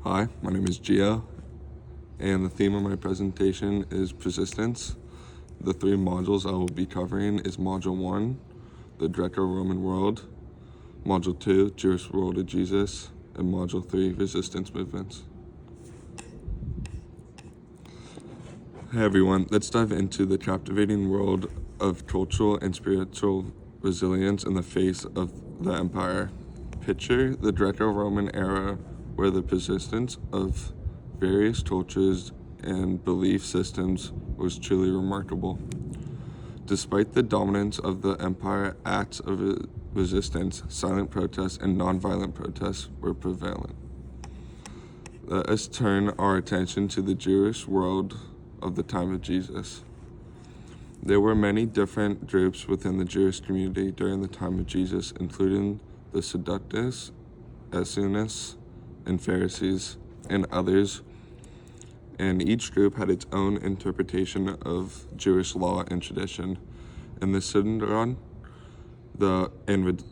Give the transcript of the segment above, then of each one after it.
Hi, my name is Gio, and the theme of my presentation is persistence. The three modules I will be covering is Module 1, the Greco-Roman world, Module 2, Jewish world of Jesus, and Module 3, resistance movements. Hey everyone, let's dive into the captivating world of cultural and spiritual resilience in the face of the empire. Picture the Greco-Roman era where the persistence of various cultures and belief systems was truly remarkable. Despite the dominance of the empire, acts of resistance, silent protests, and nonviolent protests were prevalent. Let us turn our attention to the Jewish world of the time of Jesus. There were many different groups within the Jewish community during the time of Jesus, including the Sadducees, Essenes, and Pharisees, and others, and each group had its own interpretation of Jewish law and tradition. In the Sanhedrin, and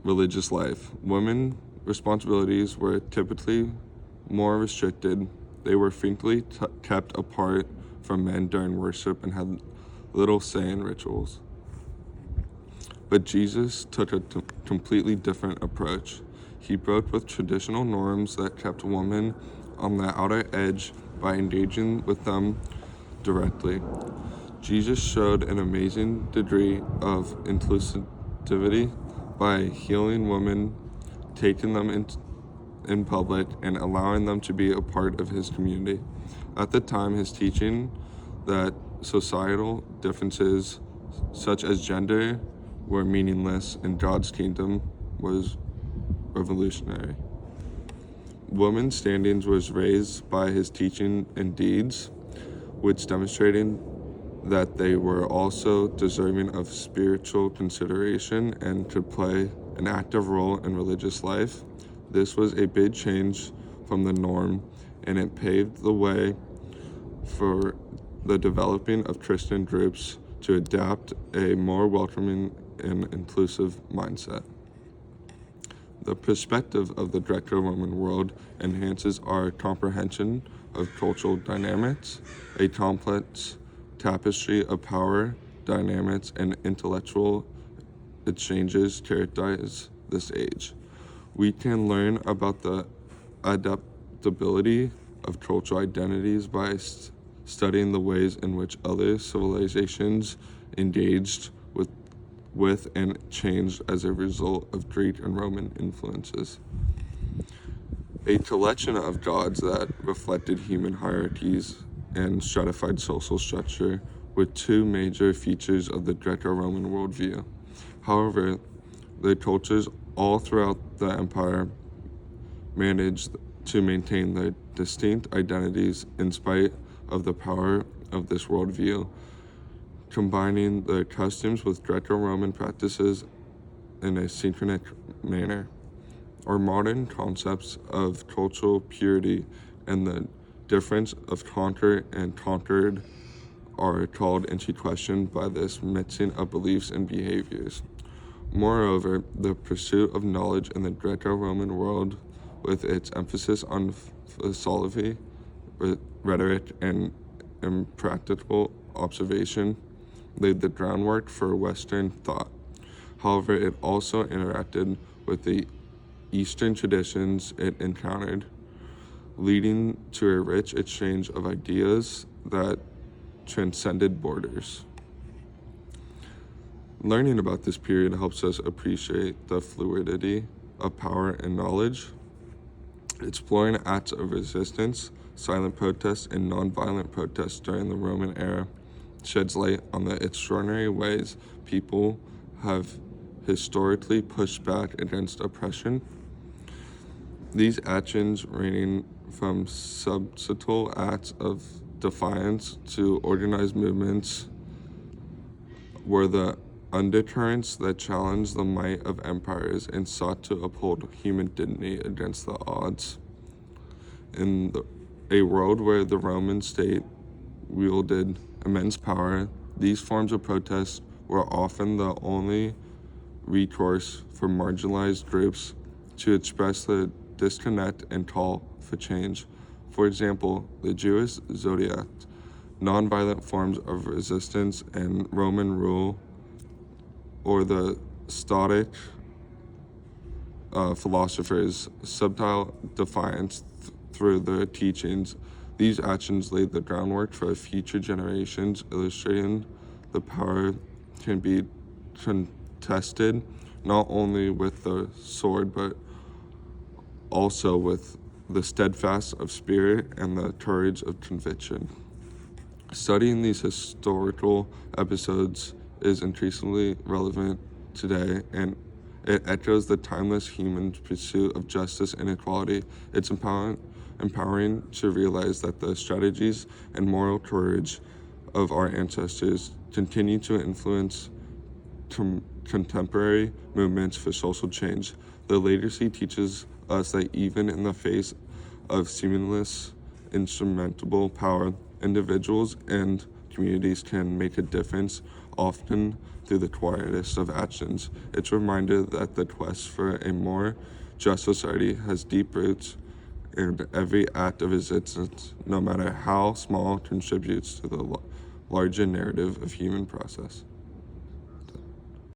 religious life, women's responsibilities were typically more restricted. They were frequently kept apart from men during worship and had little say in rituals. But Jesus took a completely different approach. He broke with traditional norms that kept women on the outer edge by engaging with them directly. Jesus showed an amazing degree of inclusivity by healing women, taking them in public, and allowing them to be a part of his community. At the time, his teaching that societal differences such as gender were meaningless and God's kingdom was revolutionary. Women's standings was raised by his teaching and deeds, which demonstrated that they were also deserving of spiritual consideration and could play an active role in religious life. This was a big change from the norm, and it paved the way for the developing of Christian groups to adapt a more welcoming and inclusive mindset. The perspective of the Greco-Roman world enhances our comprehension of cultural dynamics, a complex tapestry of power dynamics and intellectual exchanges characterize this age. We can learn about the adaptability of cultural identities by studying the ways in which other civilizations engaged with and changed as a result of Greek and Roman influences. A collection of gods that reflected human hierarchies and stratified social structure were two major features of the Greco-Roman worldview. However, the cultures all throughout the empire managed to maintain their distinct identities in spite of the power of this worldview, combining the customs with Greco-Roman practices in a synchronic manner. Our modern concepts of cultural purity and the difference of conquer and conquered are called into question by this mixing of beliefs and behaviors. Moreover, the pursuit of knowledge in the Greco-Roman world, with its emphasis on philosophy, rhetoric, and impractical observation, laid the groundwork for Western thought. However, it also interacted with the Eastern traditions it encountered, leading to a rich exchange of ideas that transcended borders. Learning about this period helps us appreciate the fluidity of power and knowledge. Exploring acts of resistance, silent protests, and nonviolent protests during the Roman era sheds light on the extraordinary ways people have historically pushed back against oppression. These actions, ranging from subtle acts of defiance to organized movements, were the undercurrents that challenged the might of empires and sought to uphold human dignity against the odds. In a world where the Roman state wielded immense power, these forms of protest were often the only recourse for marginalized groups to express the disconnect and call for change. For example, the Jewish zodiac, nonviolent forms of resistance and Roman rule, or the Stoic philosophers' subtle defiance through their teachings. These actions laid the groundwork for future generations, illustrating the power can be contested not only with the sword but also with the steadfast of spirit and the courage of conviction. Studying these historical episodes is increasingly relevant today, and it echoes the timeless human pursuit of justice and equality. It's empowering to realize that the strategies and moral courage of our ancestors continue to influence contemporary movements for social change. The legacy teaches us that even in the face of seamless, insurmountable power, individuals and communities can make a difference, often through the quietest of actions. It's a reminder that the quest for a more just society has deep roots, and every act of resistance, no matter how small, contributes to the larger narrative of human process.